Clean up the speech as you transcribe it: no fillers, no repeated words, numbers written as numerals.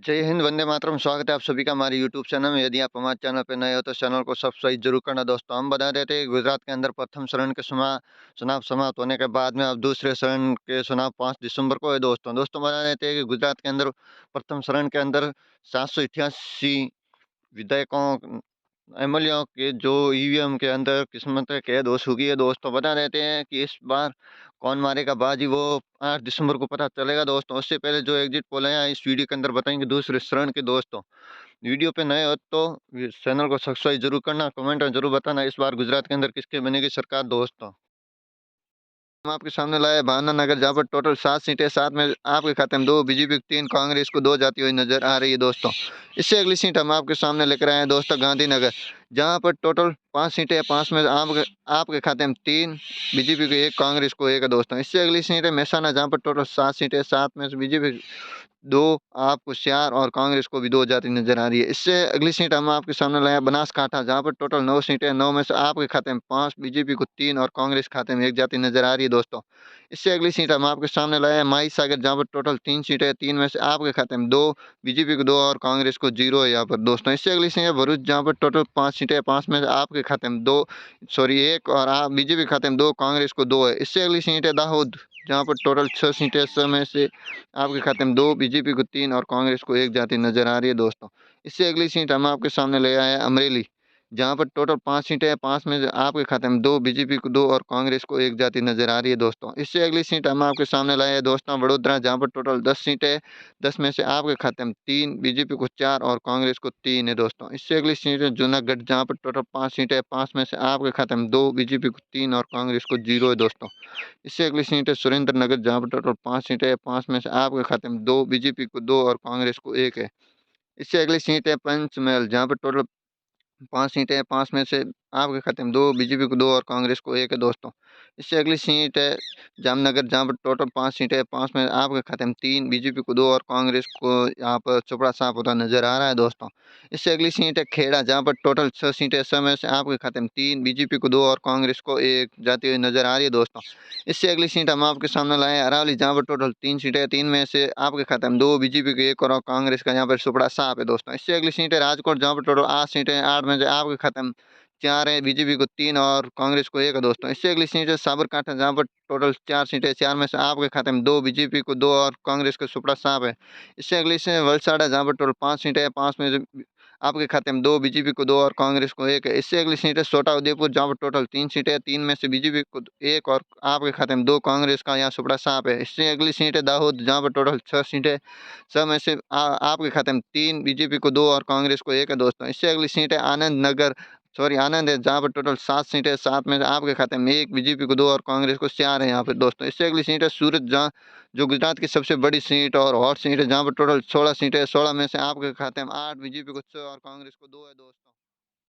जय हिंद, वंदे मातरम। स्वागत है आप सभी का हमारे यूट्यूब चैनल में। यदि आप हमारे चैनल पे नए हो तो चैनल को सब्सक्राइब जरूर करना दोस्तों। हम बता देते हैं गुजरात के अंदर प्रथम चरण के चुनाव समाप्त होने के बाद में अब दूसरे चरण के चुनाव 5 दिसंबर को है दोस्तों। बता देते हैं कि गुजरात के अंदर प्रथम चरण के अंदर 788 विधायकों एमएलएओं के जो ईवीएम के अंदर किस्मत कैद हो चुकी है दोस्तों। बता देते हैं कि इस बार कौन मारेगा बाजी वो 8 दिसंबर को पता चलेगा दोस्तों। उससे पहले जो एग्जिट पोल है इस वीडियो के अंदर बताएंगे दूसरे चरण के दोस्तों। वीडियो पे नए हो तो चैनल को सब्सक्राइब जरूर करना, कमेंट में जरूर बताना इस बार गुजरात के अंदर किसके बनेगी सरकार दोस्तों। हम आपके सामने लाए भावना नगर, जहाँ पर टोटल 7 सीटें, 7 में आपके खाते में 2 बीजेपी, 3 कांग्रेस को 2 जाती हुई नजर आ रही है दोस्तों। इससे अगली सीट हम आपके सामने लेकर आए हैं दोस्तों गांधीनगर, जहाँ पर टोटल 5 सीटें, 5 में आपके खाते में 3 बीजेपी को 1, कांग्रेस को 1 है दोस्तों। इससे अगली सीट है महसाना, जहाँ पर टोटल 7 सीटें, 7 में से बीजेपी 2, आपको 4 और कांग्रेस को भी 2 जाती नजर आ रही है। इससे अगली सीट हम आपके सामने लाया बनासकाठा, जहाँ पर टोटल 9 सीटें, 9 में से आपके खाते में 5, बीजेपी को 3 और कांग्रेस खाते में 1 जाती नजर आ रही है दोस्तों। इससे अगली सीट हम आपके सामने लाए हैं माई सागर, जहाँ पर टोटल 3 सीटें, 3 में से आपके खाते में 2, बीजेपी को 2 और कांग्रेस को 0 है यहाँ पर दोस्तों। इससे अगली सीट है भरूच, जहाँ पर टोटल 5 सीटें, 5 में से आपके खाते में 2, सॉरी 1 और आप बीजेपी खाते में 2, कांग्रेस को 2 है। इससे अगली सीट है दाहोद, जहाँ पर टोटल 6 सीटें, 6 में से आपके खाते में 2, बीजेपी को 3 और कांग्रेस को 1 जाती नजर आ रही है दोस्तों। इससे अगली सीट हम आपके सामने ले आए हैं अमरेली, जहाँ पर टोटल 5 सीटें हैं, 5 में से आपके खाते में 2, बीजेपी को 2 और कांग्रेस को 1 जाती नजर आ रही है दोस्तों। इससे अगली सीट हम आपके सामने लाए हैं दोस्तों वडोदरा, जहाँ पर टोटल 10 सीटें, 10 में से आपके खाते में 3, बीजेपी को 4 और कांग्रेस को 3 है दोस्तों। इससे अगली सीट है जूनागढ़, जहाँ पर टोटल 5 सीटें, 5 में से आपके खाते में 2, बीजेपी को 3 और कांग्रेस को 0 है दोस्तों। इससे अगली सीट है सुरेंद्र नगर, जहाँ पर टोटल 5 सीटें हैं, 5 में से आपके खाते में 2, बीजेपी को 2 और कांग्रेस को 1 है। इससे अगली सीट है पंचमहल, जहाँ पर टोटल 5 सीटें हैं, 5 में से आपके खाते में 2, बीजेपी को 2 और कांग्रेस को 1 है दोस्तों। इससे अगली सीट है जामनगर, जहाँ पर टोटल 5 सीटें हैं, 5 में आपके खाते में 3, बीजेपी को 2 और कांग्रेस को यहाँ पर चौपड़ा साफ होता नजर आ रहा है दोस्तों। इससे अगली सीट है खेड़ा, जहाँ पर टोटल 6 सीटें, 6 में से आपके खाते में 3, बीजेपी को 2 और कांग्रेस को 1 जाती हुई नजर आ रही है दोस्तों। इससे अगली सीट हम आपके सामने लाए हैं अरावली, जहाँ पर टोटल 3 सीटें, 3 में से आपके खाते में 2, बीजेपी को 1 और कांग्रेस का यहाँ पर चौपड़ा साफ है दोस्तों। इससे अगली सीट है राजकोट, जहाँ पर टोटल 8 सीटें, 8 में से आपके खाते में 4 है, बीजेपी को 3 और कांग्रेस को 1 है दोस्तों। इससे अगली सीट है साबरकांठा, जहाँ पर टोटल 4 सीटें, 4 में से आपके खाते में 2, बीजेपी को 2 और कांग्रेस का सुपड़ा साफ है। इससे अगली सीट है वलसाड़ा, जहाँ पर टोटल 5 सीटें, 5 में से आपके खाते में 2, बीजेपी को 2 और कांग्रेस को 1 है। इससे अगली सीट है छोटा उदयपुर, जहाँ पर टोटल 3 सीटें, 3 में से बीजेपी को 1 और आपके खाते में 2, कांग्रेस का यहाँ सुपड़ा साफ है। इससे अगली सीट है दाहोद, जहाँ पर टोटल 6 सीटें, 6 में से आपके खाते में 3, बीजेपी को 2 और कांग्रेस को 1 है दोस्तों। इससे अगली सीट है आनंद नगर, सॉरी आनंद है, जहाँ पर टोटल 7 सीटें, 7 में से आपके खाते में 1, बीजेपी को 2 और कांग्रेस को 4 है यहाँ पे दोस्तों। इससे अगली सीट है सूरत, जहाँ जो गुजरात की सबसे बड़ी सीट और हॉट सीट है, जहाँ पर टोटल 16 सीटें, 16 में से आपके खाते में 8, बीजेपी को 6 और कांग्रेस को 2 है दोस्तों।